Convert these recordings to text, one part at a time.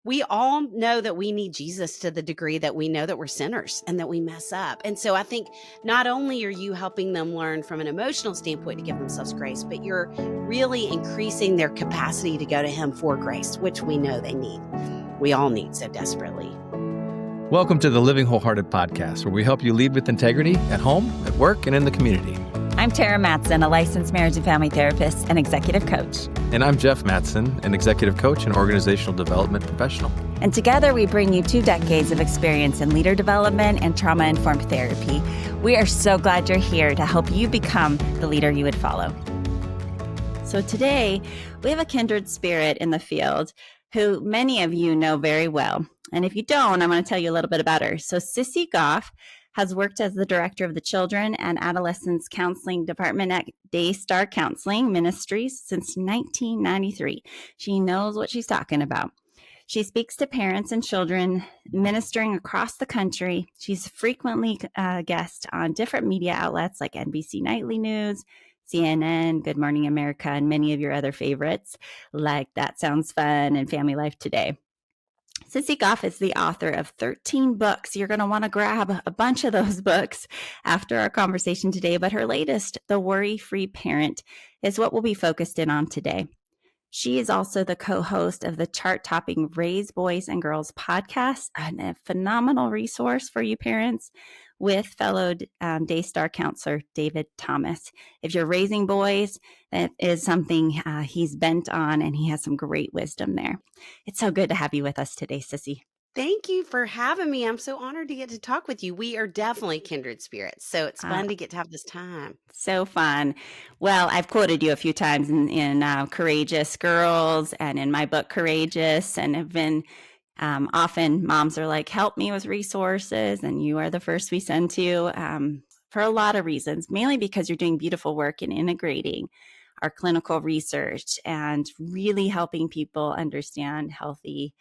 we all know that we need Jesus to the degree that we know that we're sinners and that we mess up. And so I think not only are you helping them learn from an emotional standpoint to give themselves grace, but you're really increasing their capacity to go to Him for grace, which we know they need. We all need so desperately. Welcome to the Living Wholehearted Podcast, where we help you lead with integrity at home, at work, and in the community. I'm Tara Mattson, a licensed marriage and family therapist and executive coach. And I'm Jeff Mattson, an executive coach and organizational development professional. And together we bring you 2 decades of experience in leader development and trauma-informed therapy. We are so glad you're here to help you become the leader you would follow. So today, we have a kindred spirit in the field who many of you know very well. And if you don't, I'm going to tell you a little bit about her. So Sissy Goff has worked as the director of the Children and Adolescents Counseling Department at Daystar Counseling Ministries since 1993. She knows what she's talking about. She speaks to parents and children ministering across the country. She's frequently a guest on different media outlets like NBC Nightly News, CNN, Good Morning America, and many of your other favorites like That Sounds Fun and Family Life Today. Sissy Goff is the author of 13 books. You're going to want to grab a bunch of those books after our conversation today, but her latest, The Worry-Free Parent, is what we'll be focused in on today. She is also the co-host of the chart-topping Raise Boys and Girls podcast, and a phenomenal resource for you parents, with fellow Daystar counselor David Thomas. If you're raising boys, that is something he's bent on, and he has some great wisdom there. It's so good to have you with us today, Sissy. Thank you for having me. I'm so honored to get to talk with you. We are definitely kindred spirits, so it's fun to get to have this time. So fun. Well, I've quoted you a few times in Courageous Girls and in my book, Courageous, and have been often moms are like, help me with resources, and you are the first we send to for a lot of reasons, mainly because you're doing beautiful work in integrating our clinical research and really helping people understand healthy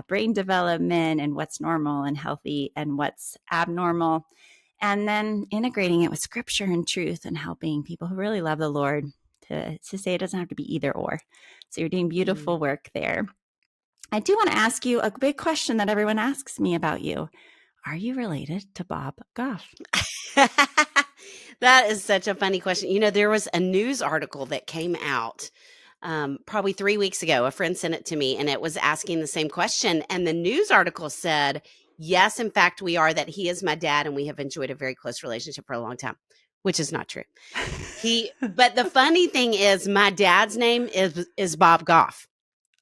brain development and what's normal and healthy and what's abnormal, and then integrating it with scripture and truth and helping people who really love the Lord to say it doesn't have to be either or. So you're doing beautiful work there. I do want to ask you a big question that everyone asks me about you. Are you related to Bob Goff? That is such a funny question. You know, there was a news article that came out probably 3 weeks ago. A friend sent it to me, and it was asking the same question. And the news article said, yes, in fact, we are, that he is my dad, and we have enjoyed a very close relationship for a long time, which is not true. But the funny thing is, my dad's name is Bob Goff.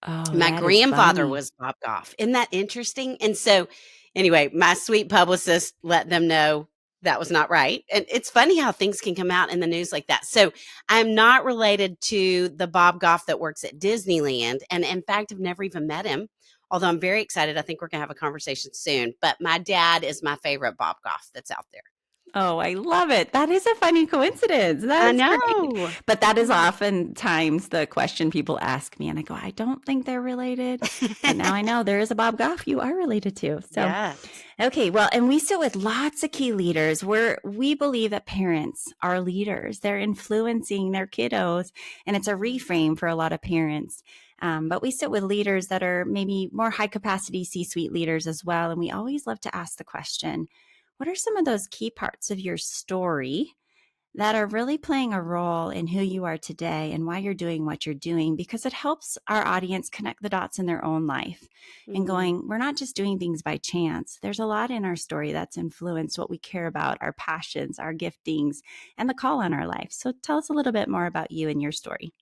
Oh, my grandfather was Bob Goff. Isn't that interesting? And so anyway, my sweet publicist let them know that was not right. And it's funny how things can come out in the news like that. So I'm not related to the Bob Goff that works at Disneyland. And in fact, I've never even met him, although I'm very excited. I think we're going to have a conversation soon. But my dad is my favorite Bob Goff that's out there. Oh, I love it. That is a funny coincidence. I know. Great. But that is oftentimes the question people ask me. And I go, I don't think they're related. And now I know there is a Bob Goff you are related to. So, yes. Okay. Well, and we sit with lots of key leaders where we believe that parents are leaders. They're influencing their kiddos. And it's a reframe for a lot of parents. But we sit with leaders that are maybe more high capacity C-suite leaders as well. And we always love to ask the question, what are some of those key parts of your story that are really playing a role in who you are today and why you're doing what you're doing? Because it helps our audience connect the dots in their own life and going, we're not just doing things by chance. There's a lot in our story that's influenced what we care about, our passions, our giftings, and the call on our life. So tell us a little bit more about you and your story.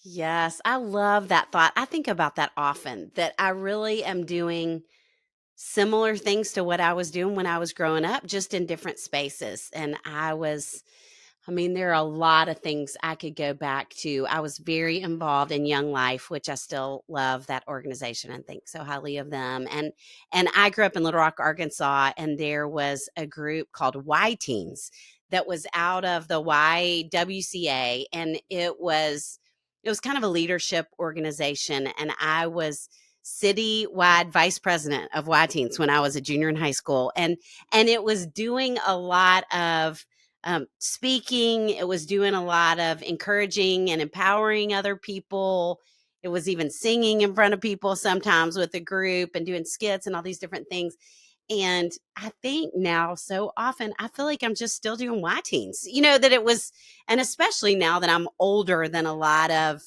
Yes, I love that thought. I think about that often, that I really am doing similar things to what I was doing when I was growing up, just in different spaces. And there are a lot of things I could go back to. I was very involved in Young Life, which I still love that organization and think so highly of them. And I grew up in Little Rock, Arkansas, and there was a group called Y Teens that was out of the YWCA, and it was kind of a leadership organization, and I was citywide vice president of Y Teens when I was a junior in high school. And it was doing a lot of speaking. It was doing a lot of encouraging and empowering other people it was even singing in front of people sometimes with a group and doing skits and all these different things. And I think now so often I feel like I'm just still doing Y teens, that it was, and especially now that I'm older than a lot of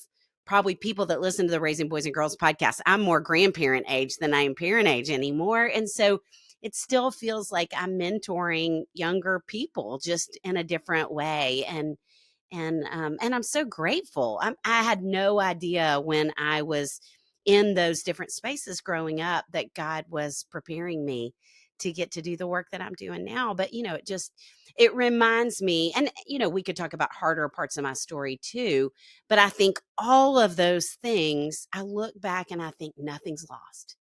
probably people that listen to the Raising Boys and Girls podcast. I'm more grandparent age than I am parent age anymore. And so it still feels like I'm mentoring younger people just in a different way. And I'm so grateful. I had no idea when I was in those different spaces growing up that God was preparing me to get to do the work that I'm doing now. But, it reminds me, and, we could talk about harder parts of my story too, but I think all of those things, I look back and I think nothing's lost.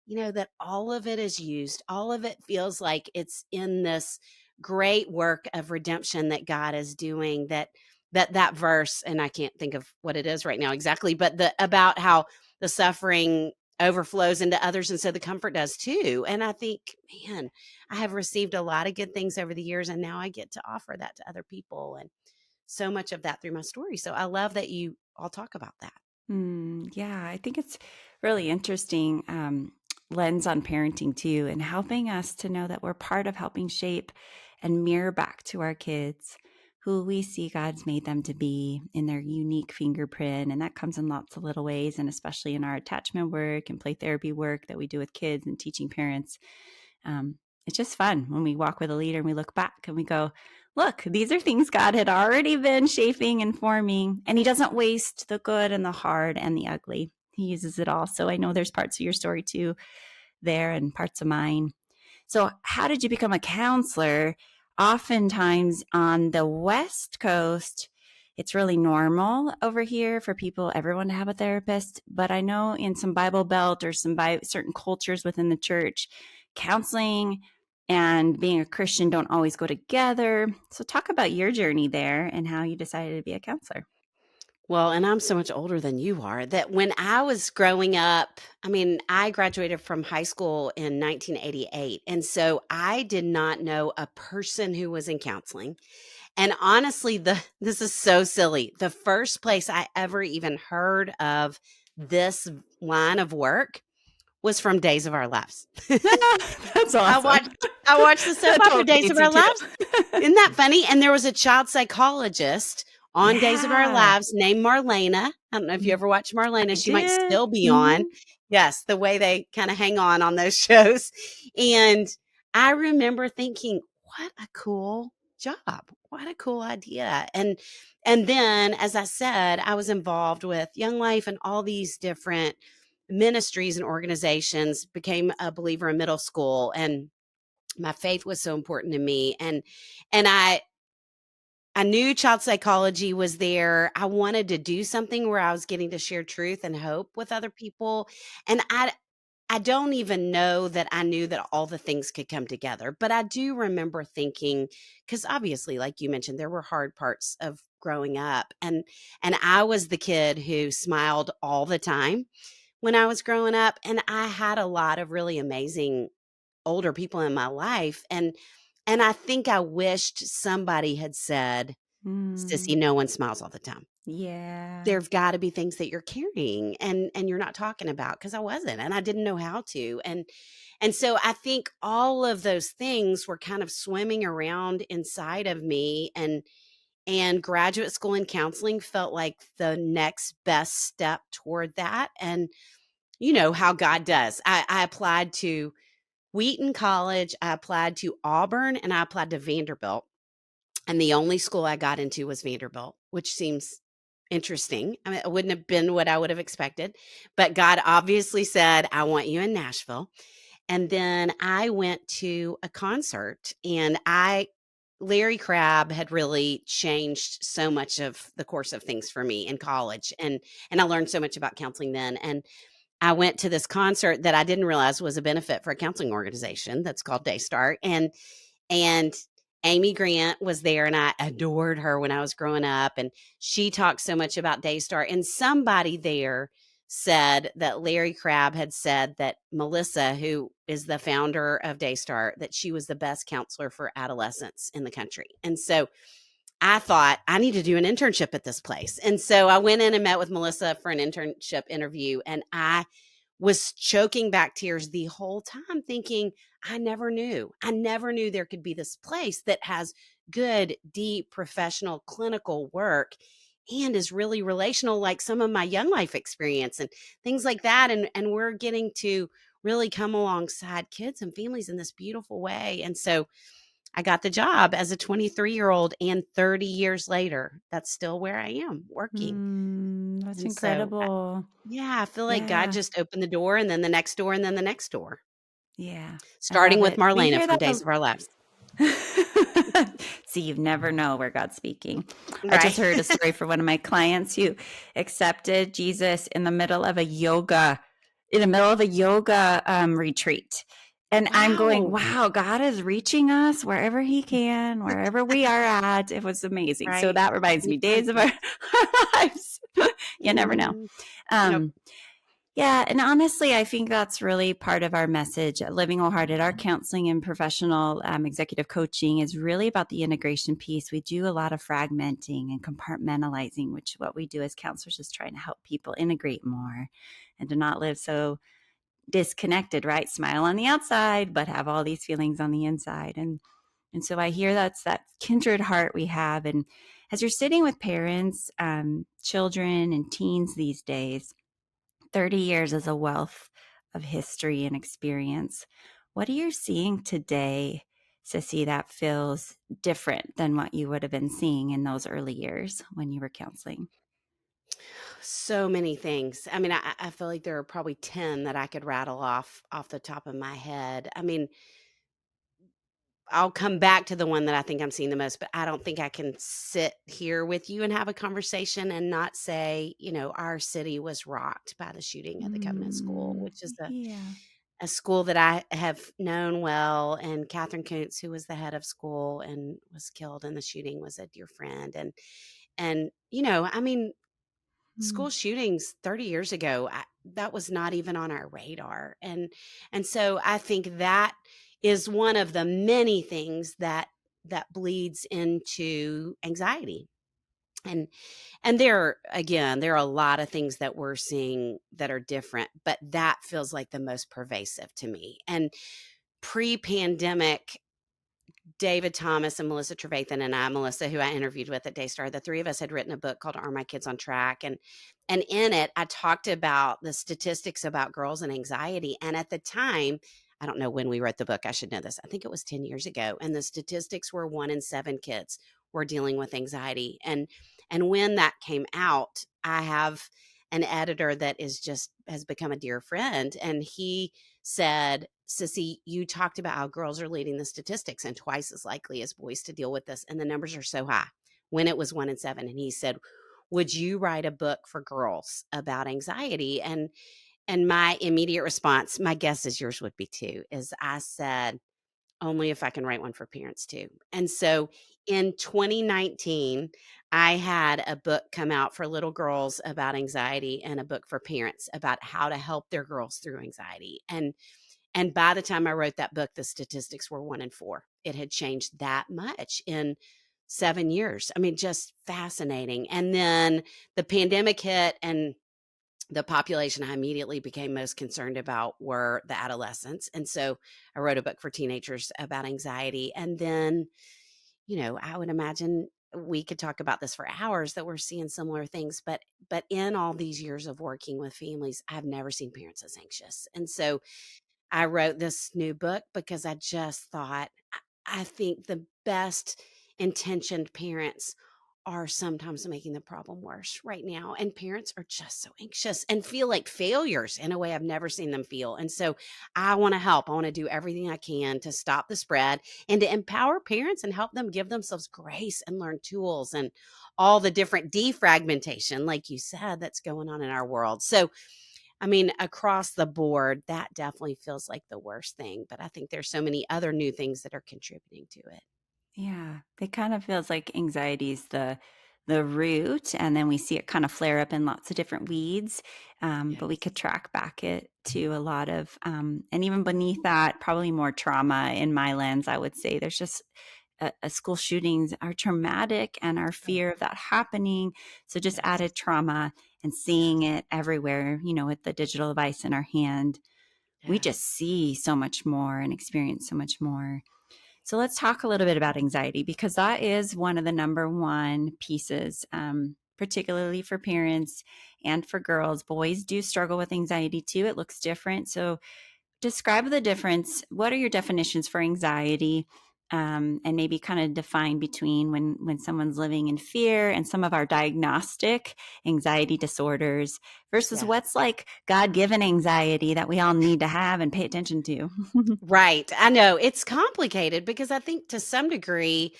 That all of it is used, all of it feels like it's in this great work of redemption that God is doing, that verse, and I can't think of what it is right now exactly, but about how the suffering overflows into others, and so the comfort does too. And I think, man, I have received a lot of good things over the years, and now I get to offer that to other people, and so much of that through my story. So I love that you all talk about that. Yeah, I think it's really interesting lens on parenting too, and helping us to know that we're part of helping shape and mirror back to our kids who we see God's made them to be in their unique fingerprint. And that comes in lots of little ways, and especially in our attachment work and play therapy work that we do with kids and teaching parents. It's just fun when we walk with a leader and we look back and we go, look, these are things God had already been shaping and forming, and he doesn't waste the good and the hard and the ugly. He uses it all. So I know there's parts of your story too there and parts of mine. So how did you become a counselor? Oftentimes on the West Coast, it's really normal over here for everyone to have a therapist. But I know in some Bible Belt or certain cultures within the church, counseling and being a Christian don't always go together. So talk about your journey there and how you decided to be a counselor. Well, and I'm so much older than you are, that when I was growing up, I graduated from high school in 1988. And so I did not know a person who was in counseling. And honestly, this is so silly. The first place I ever even heard of this line of work was from Days of Our Lives. That's I awesome. watched I watched the soap That opera totally Days of dates you Our too. Lives. Isn't that funny? And there was a child psychologist on Days of Our Yeah, Lives named Marlena. I don't know if you ever watched Marlena. I She might did. still be on. Mhm. Yes, the way they kind of hang on those shows. And I remember thinking, what a cool job. What a cool idea. And then, as I said, I was involved with Young Life and all these different ministries and organizations, became a believer in middle school, and my faith was so important to me. And I knew child psychology was there. I wanted to do something where I was getting to share truth and hope with other people. And I don't even know that I knew that all the things could come together, but I do remember thinking, because obviously, like you mentioned, there were hard parts of growing up, and I was the kid who smiled all the time when I was growing up, and I had a lot of really amazing older people in my life, and I think I wished somebody had said, Mm, "Sissy, no one smiles all the time. yeah. There've gotta be things that you're carrying and you're not talking about," because I wasn't, and I didn't know how to, and so I think all of those things were kind of swimming around inside of me, and graduate school and counseling felt like the next best step toward that. And you know how God does. I applied to Wheaton College, I applied to Auburn, and I applied to Vanderbilt. And the only school I got into was Vanderbilt, which seems interesting. It wouldn't have been what I would have expected. But God obviously said, I want you in Nashville. And then I went to a concert, and Larry Crabb had really changed so much of the course of things for me in college. And I learned so much about counseling then. And I went to this concert that I didn't realize was a benefit for a counseling organization that's called Daystart. And Amy Grant was there, and I adored her when I was growing up. And she talked so much about Daystart. And somebody there said that Larry Crabb had said that Melissa, who is the founder of Daystart, that she was the best counselor for adolescents in the country. And so I thought I need to do an internship at this place. And so I went in and met with Melissa for an internship interview, and I was choking back tears the whole time thinking, I never knew. I never knew there could be this place that has good, deep, professional, clinical work and is really relational, like some of my young life experience and things like that. And we're getting to really come alongside kids and families in this beautiful way. And so I got the job as a 23-year-old, and 30 years later, that's still where I am working. That's And so, incredible. yeah, I feel like God Yeah. just opened the door and then the next door and then the next door, Yeah. I starting love with it. We Marlena hear from that Days of Our Lives. See, you never know where God's speaking. I just Right. heard a story for one of my clients who accepted Jesus in the middle of a yoga retreat. And I'm going, Wow. wow, God is reaching us wherever he can, wherever we are at. It was amazing. So Right. that reminds You me, find days of our, peace. our lives. You never know. Mhm. Nope. Um, yeah, and honestly, I think that's really part of our message at Living Wholehearted. Our counseling and professional executive coaching is really about the integration piece. We do a lot of fragmenting and compartmentalizing, which what we do as counselors is trying to help people integrate more and to not live so disconnected, right? Smile on the outside, but have all these feelings on the inside. And so I hear that's that kindred heart we have. And as you're sitting with parents, children, and teens these days, 30 years is a wealth of history and experience. What are you seeing today, Sissy, that feels different than what you would have been seeing in those early years when you were counseling? So many things. I mean, I feel like there are probably 10 that I could rattle off the top of my head. I mean, I'll come back to the one that I think I'm seeing the most, but I don't think I can sit here with you and have a conversation and not say, our city was rocked by the shooting at the Covenant School, which is Yeah. a school that I have known well. And Catherine Kuntz, who was the head of school and was killed in the shooting, was a dear friend. And I mean, Mm. school shootings 30 years ago, that was not even on our radar. And so I think that is one of the many things that bleeds into anxiety. And there are a lot of things that we're seeing that are different, but that feels like the most pervasive to me. And pre-pandemic, David Thomas and Melissa Trevathan and I, Melissa, who I interviewed with at Daystar, the three of us had written a book called Are My Kids on Track? And in it, I talked about the statistics about girls and anxiety. And at the time, I don't know when we wrote the book, I should know this. I think it was 10 years ago. And the statistics were 1 in 7 kids were dealing with anxiety. And when that came out, I have an editor that has become a dear friend. And he said, Sissy, you talked about how girls are leading the statistics and twice as likely as boys to deal with this. And the numbers are so high when it was 1 in 7. And he said, would you write a book for girls about anxiety? And my immediate response, my guess is yours would be too, is I said, only if I can write one for parents too. And so in 2019, I had a book come out for little girls about anxiety and a book for parents about how to help their girls through anxiety. And by the time I wrote that book, the statistics were 1 in 4. It had changed that much in 7 years. I mean, just fascinating. And then the pandemic hit, and the population I immediately became most concerned about were the adolescents. And so I wrote a book for teenagers about anxiety. And then, I would imagine we could talk about this for hours, that we're seeing similar things, but in all these years of working with families, I've never seen parents as anxious. And so I wrote this new book because I just thought, I think the best intentioned parents are sometimes making the problem worse right now. And parents are just so anxious and feel like failures in a way I've never seen them feel. And so I want to help. I want to do everything I can to stop the spread and to empower parents and help them give themselves grace and learn tools and all the different defragmentation, like you said, that's going on in our world. So I mean, across the board, that definitely feels like the worst thing, but I think there's so many other new things that are contributing to it. Yeah, it kind of feels like anxiety is the root, and then we see it kind of flare up in lots of different weeds. But we could Yes. track back it to a lot of, and even beneath that, probably more trauma in my lens. I would say there's just school shootings are traumatic, and our fear of that happening. So just Yes. added trauma and seeing it everywhere, with the digital device in our hand, we Yes. just see so much more and experience so much more. So let's talk a little bit about anxiety, because that is one of the number one pieces, particularly for parents and for girls. Boys do struggle with anxiety too. It looks different. So describe the difference. What are your definitions for anxiety? And maybe kind of define between when someone's living in fear and some of our diagnostic anxiety disorders versus Yeah. what's like God-given anxiety that we all need to have and pay attention to. Right. I know it's complicated because I think to some degree,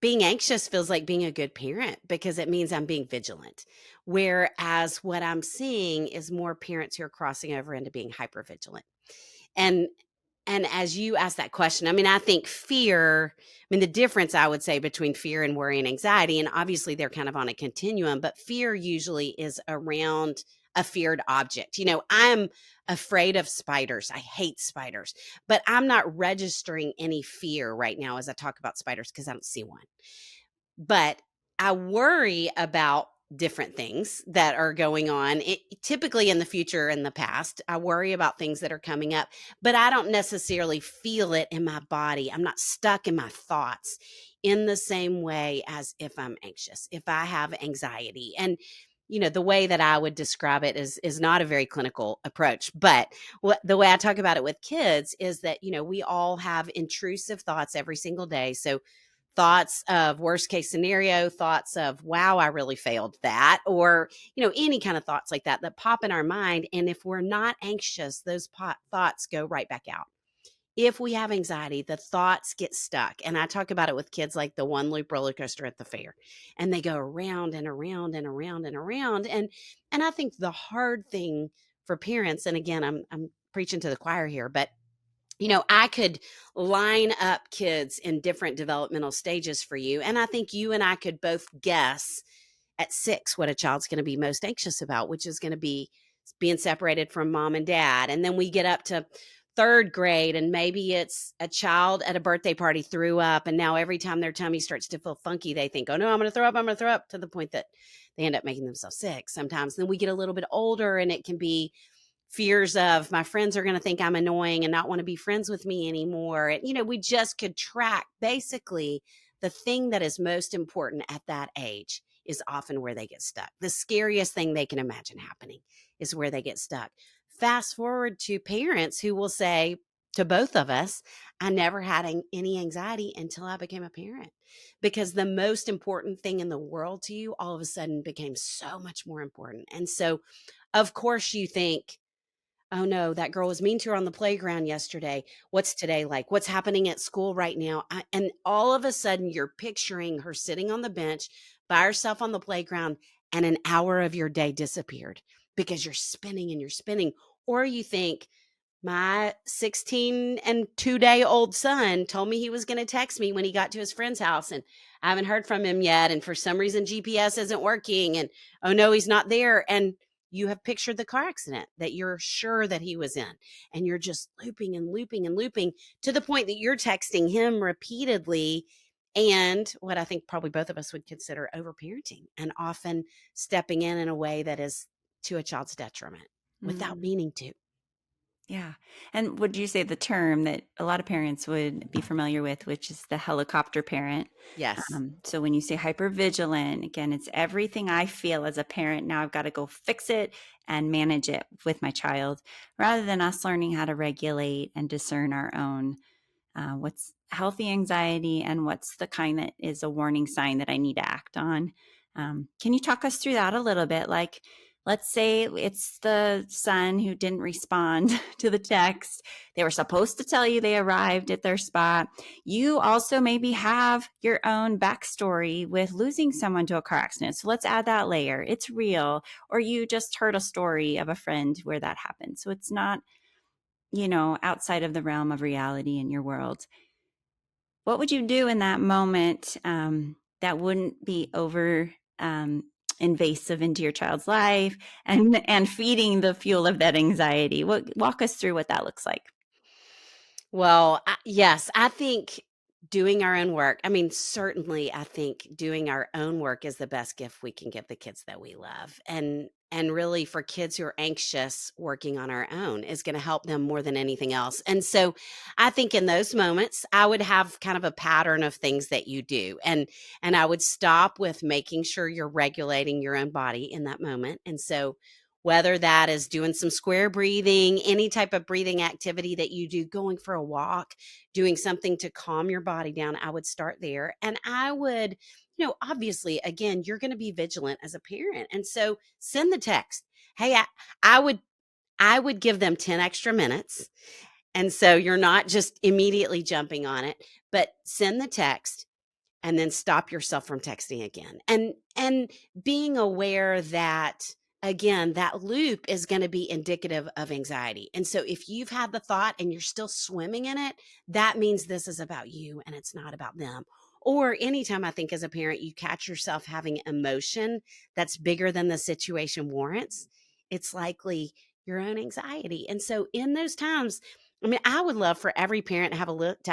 being anxious feels like being a good parent because it means I'm being vigilant. Whereas what I'm seeing is more parents who are crossing over into being hyper vigilant. And and as you ask that question, I mean, I think fear, I mean, the difference I would say between fear and worry and anxiety, and obviously they're kind of on a continuum, but fear usually is around a feared object. I'm afraid of spiders. I hate spiders, but I'm not registering any fear right now as I talk about spiders because I don't see one. But I worry about different things that are going on, typically in the future and the past. I worry about things that are coming up, but I don't necessarily feel it in my body. I'm not stuck in my thoughts in the same way as if I'm anxious, if I have anxiety. And the way that I would describe it is not a very clinical approach, but the way I talk about it with kids is that we all have intrusive thoughts every single day. So thoughts of worst case scenario, thoughts of, wow, I really failed that, or, any kind of thoughts like that pop in our mind. And if we're not anxious, those thoughts go right back out. If we have anxiety, the thoughts get stuck. And I talk about it with kids like the one loop roller coaster at the fair, and they go around and around and around and around. And I think the hard thing for parents, and again, I'm preaching to the choir here, but I could line up kids in different developmental stages for you. And I think you and I could both guess at 6 what a child's going to be most anxious about, which is going to be being separated from mom and dad. And then we get up to 3rd grade, and maybe it's a child at a birthday party threw up. And now every time their tummy starts to feel funky, they think, oh no, I'm going to throw up. I'm going to throw up, to the point that they end up making themselves sick sometimes. Then we get a little bit older, and it can be fears of my friends are going to think I'm annoying and not want to be friends with me anymore. And, we just could track basically the thing that is most important at that age is often where they get stuck. The scariest thing they can imagine happening is where they get stuck. Fast forward to parents who will say to both of us, I never had any anxiety until I became a parent, because the most important thing in the world to you all of a sudden became so much more important. And so, of course, you think, oh no, that girl was mean to her on the playground yesterday. What's today like? What's happening at school right now? And all of a sudden, you're picturing her sitting on the bench by herself on the playground, and an hour of your day disappeared because you're spinning and you're spinning. Or you think, my 16 and 2-day old son told me he was going to text me when he got to his friend's house, and I haven't heard from him yet. And for some reason, GPS isn't working. And oh no, he's not there. And you have pictured the car accident that you're sure that he was in. And you're just looping and looping and looping to the point that you're texting him repeatedly. And what I think probably both of us would consider overparenting, and often stepping in a way that is to a child's detriment without Mm. meaning to. Yeah. And would you say the term that a lot of parents would be familiar with, which is the helicopter parent? Yes. So when you say hypervigilant, again, it's everything I feel as a parent. Now I've got to go fix it and manage it with my child, rather than us learning how to regulate and discern our own what's healthy anxiety and what's the kind that is a warning sign that I need to act on. Can you talk us through that a little bit? Like, let's say it's the son who didn't respond to the text. They were supposed to tell you they arrived at their spot. You also maybe have your own backstory with losing someone to a car accident. So let's add that layer. It's real. Or you just heard a story of a friend where that happened. So it's not, outside of the realm of reality in your world. What would you do in that moment that wouldn't be over invasive into your child's life and feeding the fuel of that anxiety? Walk us through what that looks like. Well, yes, I think doing our own work. I mean, certainly I think doing our own work is the best gift we can give the kids that we love. And really for kids who are anxious, working on our own is going to help them more than anything else. And so I think in those moments, I would have kind of a pattern of things that you do. And I would stop with making sure you're regulating your own body in that moment. And so whether that is doing some square breathing, any type of breathing activity that you do, going for a walk, doing something to calm your body down, I would start there. And I would, obviously, again, you're going to be vigilant as a parent. And so send the text. Hey, I would give them 10 extra minutes. And so you're not just immediately jumping on it, but send the text and then stop yourself from texting again. And being aware that again, that loop is going to be indicative of anxiety. And so if you've had the thought and you're still swimming in it, that means this is about you and it's not about them. Or anytime I think as a parent, you catch yourself having emotion that's bigger than the situation warrants, it's likely your own anxiety. And so in those times, I mean, I would love for every parent to have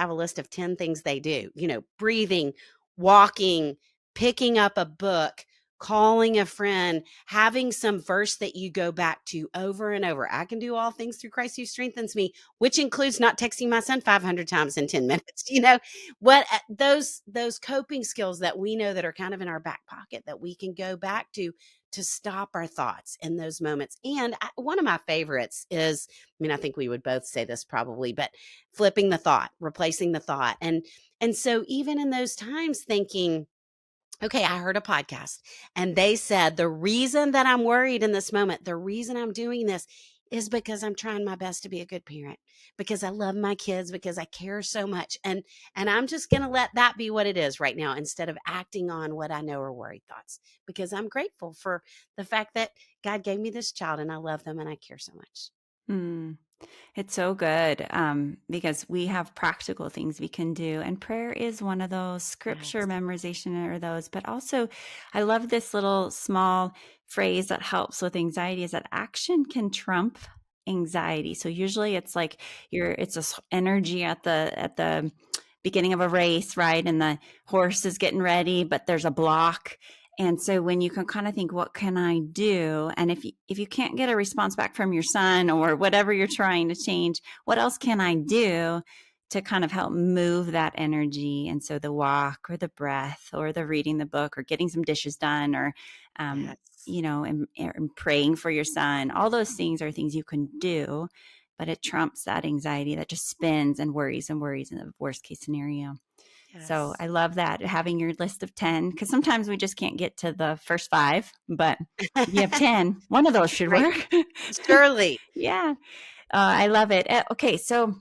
a list of 10 things they do, breathing, walking, picking up a book, calling a friend, having some verse that you go back to over and over. I can do all things through Christ who strengthens me, which includes not texting my son 500 times in 10 minutes. What those coping skills that we know that are kind of in our back pocket that we can go back to stop our thoughts in those moments. And one of my favorites is, I think we would both say this probably, but flipping the thought, replacing the thought. And so even in those times thinking, okay, I heard a podcast and they said the reason that I'm worried in this moment, the reason I'm doing this is because I'm trying my best to be a good parent, because I love my kids, because I care so much. And I'm just going to let that be what it is right now instead of acting on what I know are worried thoughts, because I'm grateful for the fact that God gave me this child and I love them and I care so much. Mm. It's so good because we have practical things we can do. And prayer is one of those, scripture Yes. memorization are those. But also, I love this little small phrase that helps with anxiety is that action can trump anxiety. So usually it's like it's a energy at the beginning of a race, right? And the horse is getting ready, but there's a block. And so when you can kind of think, what can I do? And if you can't get a response back from your son or whatever you're trying to change, what else can I do to kind of help move that energy? And so the walk or the breath or the reading the book or getting some dishes done or, Yes. and praying for your son, all those things are things you can do, but it trumps that anxiety that just spins and worries in the worst case scenario. So Yes. I love that, having your list of 10, because sometimes we just can't get to the first 5, but if you have 10, one of those should Right. work. Surely. Yeah. I love it. Okay. So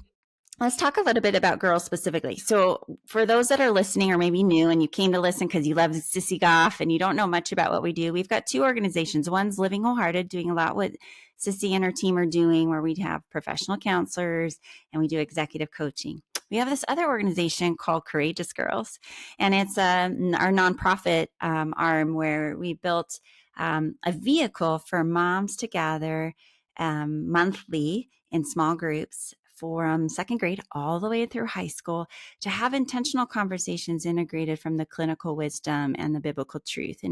let's talk a little bit about girls specifically. So for those that are listening or maybe new and you came to listen because you love Sissy Goff and you don't know much about what we do, we've got 2 organizations. One's Living Wholehearted, doing a lot what Sissy and her team are doing, where we have professional counselors and we do executive coaching. We have this other organization called Courageous Girls, and it's our nonprofit arm where we built a vehicle for moms to gather monthly in small groups from second grade all the way through high school to have intentional conversations integrated from the clinical wisdom and the biblical truth.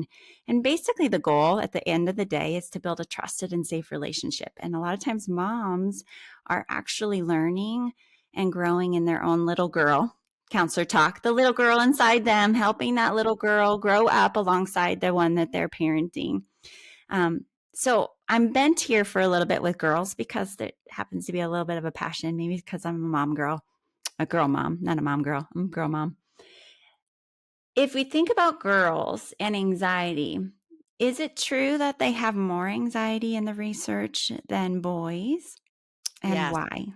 And basically the goal at the end of the day is to build a trusted and safe relationship. And a lot of times moms are actually learning and growing in their own little girl counselor talk, the little girl inside them, helping that little girl grow up alongside the one that they're parenting. So I'm bent here for a little bit with girls because there happens to be a little bit of a passion, maybe because I'm a girl mom, not a mom girl. I'm a girl mom. If we think about girls and anxiety, is it true that they have more anxiety in the research than boys? And Yes. why?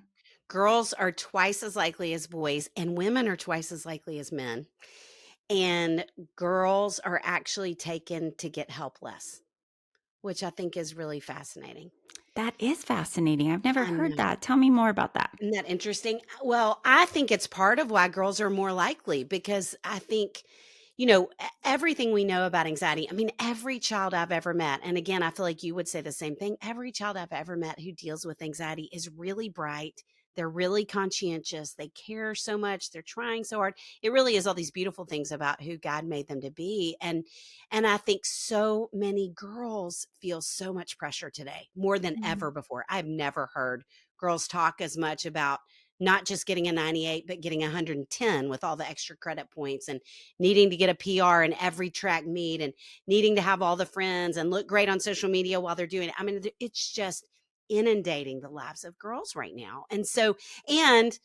Girls are twice as likely as boys, and women are twice as likely as men. And girls are actually taken to get help less, which I think is really fascinating. That is fascinating. I've never I heard know. that. Tell me more about that. Isn't that interesting? Well, I think it's part of why girls are more likely because I think, everything we know about anxiety. I mean, every child I've ever met, and again, I feel like you would say the same thing. Every child I've ever met who deals with anxiety is really bright. they're really conscientious. They care so much. They're trying so hard. It really is all these beautiful things about who God made them to be. And I think so many girls feel so much pressure today, more than Mm. ever before. I've never heard girls talk as much about not just getting a 98, but getting 110 with all the extra credit points and needing to get a PR in every track meet and needing to have all the friends and look great on social media while they're doing it. I mean, it's just inundating the lives of girls right now. And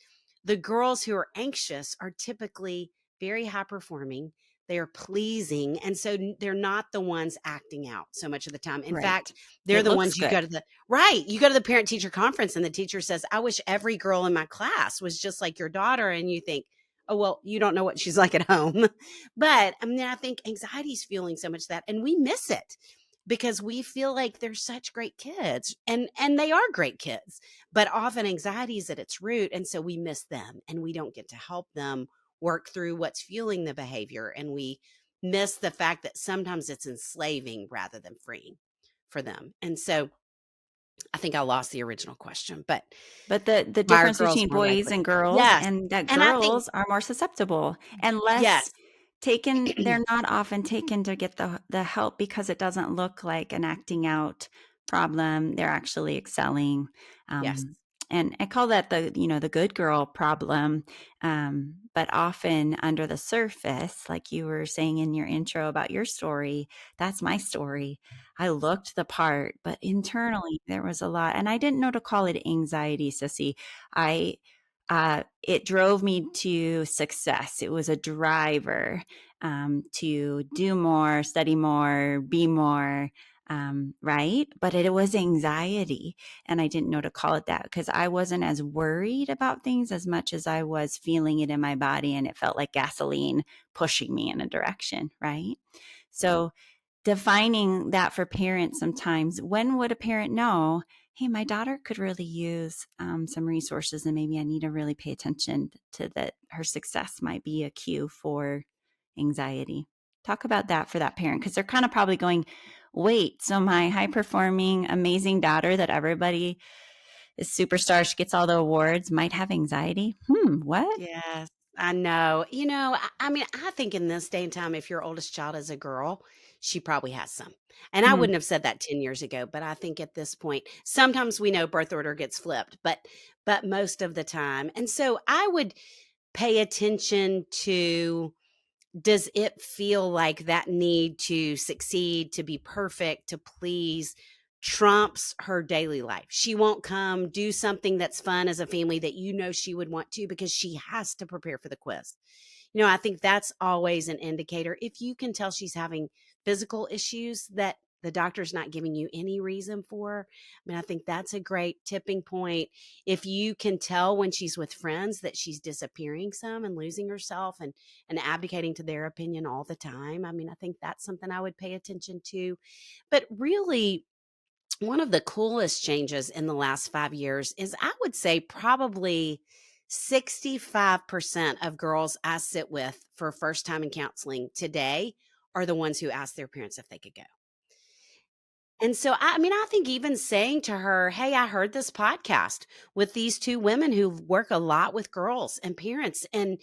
the girls who are anxious are typically very high performing. They are pleasing. And so they're not the ones acting out so much of the time. In fact, Right. they're It the looks ones good. you go to the parent teacher conference and the teacher says, I wish every girl in my class was just like your daughter. And you think, oh, well, you don't know what she's like at home. But I mean, I think anxiety is fueling so much of that, and we miss it because we feel like they're such great kids, and they are great kids, but often anxiety is at its root. And so we miss them and we don't get to help them work through what's fueling the behavior. And we miss the fact that sometimes it's enslaving rather than freeing for them. And so I think I lost the original question, but But the why are difference girls between more boys likely? and girls, Yes. and that And I think, girls are more susceptible and less yes. taken, they're not often taken to get the help because it doesn't look like an acting out problem. They're actually excelling. Yes. And I call that the good girl problem. But often under the surface, like you were saying in your intro about your story, that's my story. I looked the part, but internally there was a lot, and I didn't know to call it anxiety, Sissy. I it drove me to success. It was a driver to do more, study more, be more, right? But it was anxiety, and I didn't know to call it that because I wasn't as worried about things as much as I was feeling it in my body, and it felt like gasoline pushing me in a direction, right? So defining that for parents sometimes, when would a parent know, hey, my daughter could really use some resources and maybe I need to really pay attention to that? Her success might be a cue for anxiety. Talk about that for that parent, because they're kind of probably going, wait, so my high performing amazing daughter that everybody is superstar, she gets all the awards, might have anxiety. What? Yes, I know. I mean, I think in this day and time, if your oldest child is a girl, she probably has some. And I Mm, wouldn't have said that 10 years ago, but I think at this point, sometimes we know birth order gets flipped, but most of the time. And so I would pay attention to, does it feel like that need to succeed, to be perfect, to please trumps her daily life? She won't come do something that's fun as a family that she would want to because she has to prepare for the quiz. I think that's always an indicator. If you can tell she's having physical issues that the doctor's not giving you any reason for, I mean, I think that's a great tipping point. If you can tell when she's with friends that she's disappearing some and losing herself and advocating to their opinion all the time, I mean, I think that's something I would pay attention to. But really, one of the coolest changes in the last 5 years is, I would say, probably 65% of girls I sit with for first time in counseling today are the ones who ask their parents if they could go. And so, I mean, I think even saying to her, hey, I heard this podcast with these two women who work a lot with girls and parents, and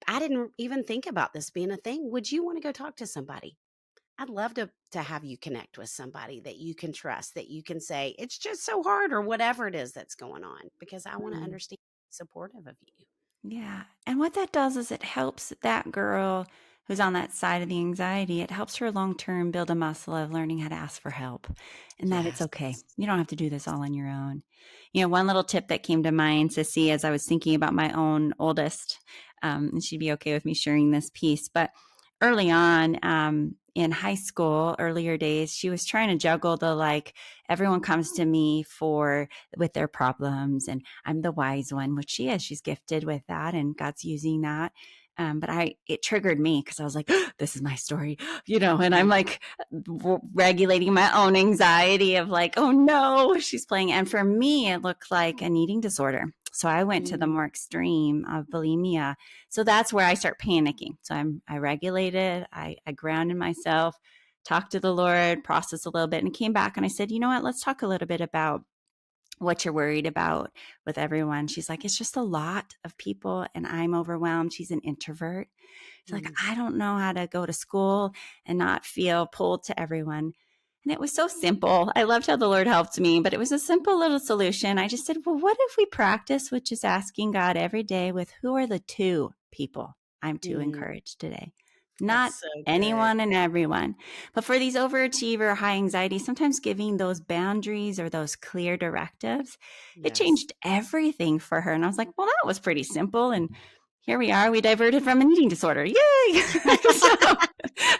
I didn't even think about this being a thing. Would you want to go talk to somebody? I'd love to have you connect with somebody that you can trust, that you can say, it's just so hard, or whatever it is that's going on, because I want to mm. understand, supportive of you. Yeah. And what that does is it helps that girl who's on that side of the anxiety, it helps her long term build a muscle of learning how to ask for help and that it's Yes. okay. You don't have to do this all on your own. One little tip that came to mind, Sissy, as I was thinking about my own oldest, and she'd be okay with me sharing this piece, but early on, in high school, earlier days, she was trying to juggle the like, everyone comes to me with their problems and I'm the wise one, which she is. She's gifted with that and God's using that. But it triggered me because I was like, this is my story, and I'm Mhm. like regulating my own anxiety of like, oh no, she's playing. And for me, it looked like an eating disorder. So I went to the Mm. more extreme of bulimia. So that's where I start panicking. So I regulated, I grounded myself, talked to the Lord, processed a little bit, and came back and I said, you know what, let's talk a little bit about what you're worried about with everyone. She's like, it's just a lot of people and I'm overwhelmed. She's an introvert. She's like, Mm. I don't know how to go to school and not feel pulled to everyone. And it was so simple. I loved how the Lord helped me, but it was a simple little solution. I just said, well, what if we practice with just asking God every day with who are the 2 people I'm to Mm. encourage today? Not That's so good. anyone and everyone. But for these overachiever, high anxiety, sometimes giving those boundaries or those clear directives, it Yes. changed everything for her. And I was like, well, that was pretty simple. And here we are. We diverted from an eating disorder. Yay! So,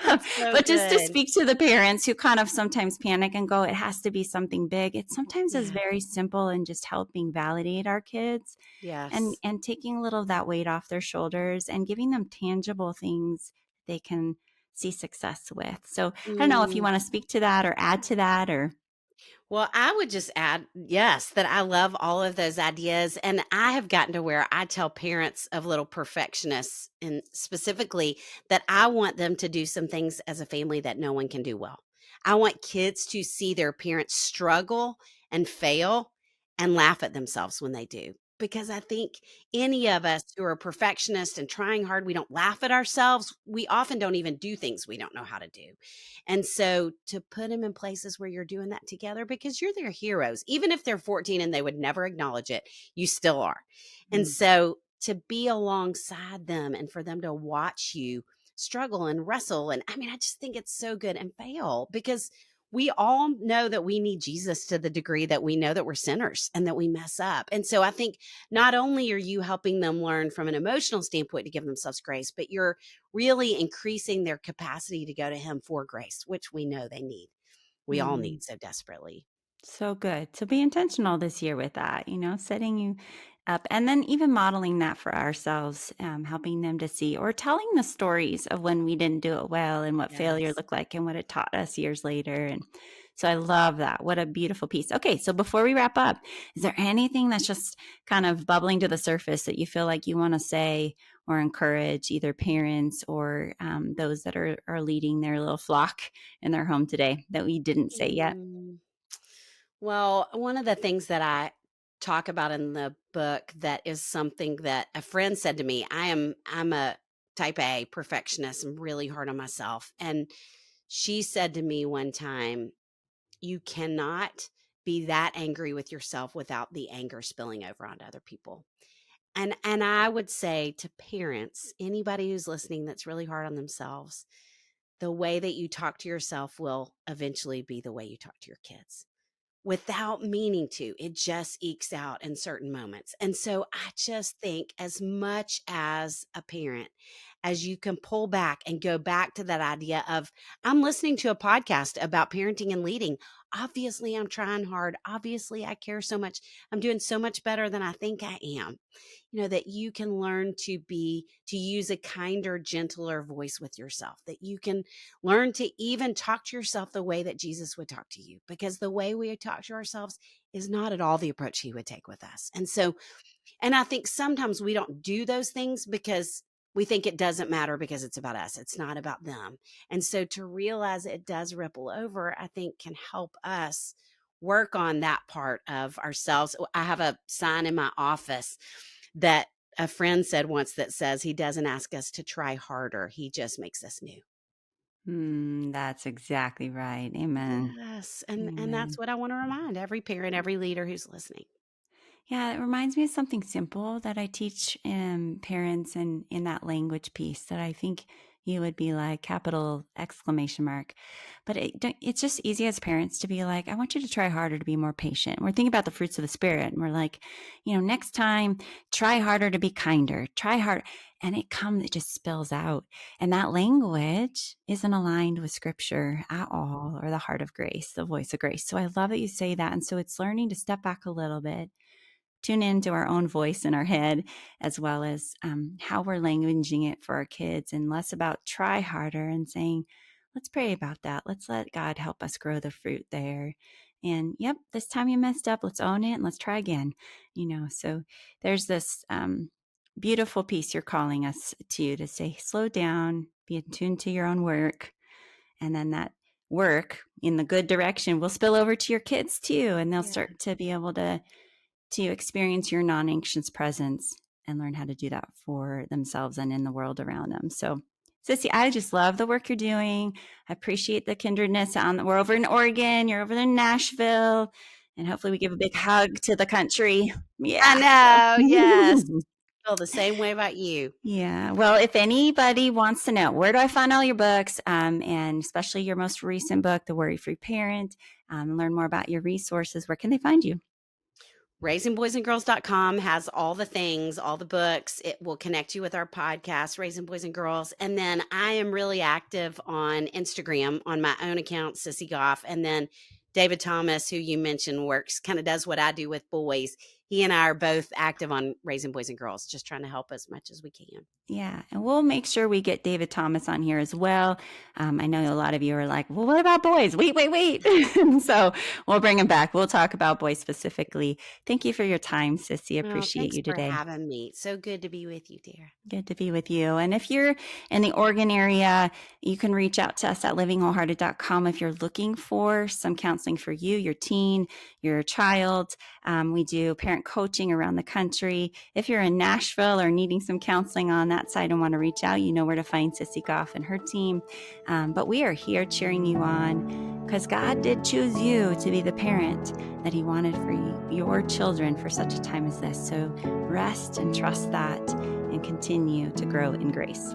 That's so but just to good. speak to the parents who kind of sometimes panic and go, it has to be something big. It sometimes is Yeah. very simple and just helping validate our kids Yes. and taking a little of that weight off their shoulders and giving them tangible things they can see success with. So I don't know if you Mm. want to speak to that or add to that or Well, I would just add, yes, that I love all of those ideas. And I have gotten to where I tell parents of little perfectionists, and specifically that I want them to do some things as a family that no one can do well. I want kids to see their parents struggle and fail and laugh at themselves when they do. Because I think any of us who are perfectionists and trying hard, we don't laugh at ourselves. We often don't even do things we don't know how to do. And so to put them in places where you're doing that together because you're their heroes, even if they're 14 and they would never acknowledge it, you still are. And mm, so to be alongside them and for them to watch you struggle and wrestle. And I mean, I just think it's so good and fail because we all know that we need Jesus to the degree that we know that we're sinners and that we mess up. And so I think not only are you helping them learn from an emotional standpoint to give themselves grace, but you're really increasing their capacity to go to him for grace, which we know they need. We all mm. need so desperately. So good. So be intentional this year with that, setting you up and then even modeling that for ourselves, helping them to see or telling the stories of when we didn't do it well and what failure Yes. looked like and what it taught us years later. And so I love that. What a beautiful piece. Okay. So before we wrap up, is there anything that's just kind of bubbling to the surface that you feel like you want to say or encourage either parents or those that are leading their little flock in their home today that we didn't say yet? Mm. Well, one of the things that I talk about in the book that is something that a friend said to me, I'm a type A perfectionist. I'm really hard on myself. And she said to me one time, you cannot be that angry with yourself without the anger spilling over onto other people. And I would say to parents, anybody who's listening that's really hard on themselves, the way that you talk to yourself will eventually be the way you talk to your kids without meaning to. It just ekes out in certain moments. And so I just think, as much as a parent, as you can pull back and go back to that idea of, I'm listening to a podcast about parenting and leading. Obviously, I'm trying hard. Obviously, I care so much. I'm doing so much better than I think I am. That you can learn to use a kinder, gentler voice with yourself, that you can learn to even talk to yourself the way that Jesus would talk to you, because the way we talk to ourselves is not at all the approach he would take with us. And so, and I think sometimes we don't do those things because we think it doesn't matter because it's about us. It's not about them. And so to realize it does ripple over, I think can help us work on that part of ourselves. I have a sign in my office that a friend said once that says he doesn't ask us to try harder. He just makes us new. That's exactly right. Amen. Yes. And that's Amen. what I want to remind every parent, every leader who's listening. Yeah, it reminds me of something simple that I teach parents and in that language piece that I think you would be like capital exclamation mark. But it's just easy as parents to be like, I want you to try harder to be more patient. We're thinking about the fruits of the spirit, and we're like, next time, try harder to be kinder, try hard. And it just spills out. And that language isn't aligned with scripture at all, or the heart of grace, the voice of grace. So I love that you say that. And so it's learning to step back a little bit, tune into our own voice in our head, as well as how we're languaging it for our kids, and less about try harder and saying, let's pray about that. Let's let God help us grow the fruit there. And yep, this time you messed up. Let's own it and let's try again. So there's this beautiful piece you're calling us to say, slow down, be attuned to your own work. And then that work in the good direction will spill over to your kids too, and they'll Yeah. start to be able to experience your non-anxious presence and learn how to do that for themselves and in the world around them. So, Sissy, I just love the work you're doing. I appreciate the kindredness. We're over in Oregon, you're over in Nashville, and hopefully we give a big hug to the country. Yeah. I know. Yes. Feel the same way about you. Yeah. Well, if anybody wants to know, where do I find all your books, and especially your most recent book, The Worry-Free Parent, learn more about your resources, where can they find you? RaisingBoysandGirls.com has all the things, all the books. It will connect you with our podcast, Raising Boys and Girls. And then I am really active on Instagram on my own account, Sissy Goff. And then David Thomas, who you mentioned, does what I do with boys. He and I are both active on Raising Boys and Girls, just trying to help as much as we can. Yeah. And we'll make sure we get David Thomas on here as well. I know a lot of you are like, well, what about boys? Wait. So we'll bring him back. We'll talk about boys specifically. Thank you for your time, Sissy. Appreciate you today. Thanks for having me. So good to be with you, dear. Good to be with you. And if you're in the Oregon area, you can reach out to us at livingwholehearted.com if you're looking for some counseling for you, your teen, your child. We do parent coaching around the country. If you're in Nashville or needing some counseling on that side and want to reach out, you know where to find Sissy Goff and her team. But we are here cheering you on because God did choose you to be the parent that he wanted for your children for such a time as this. So rest and trust that and continue to grow in grace.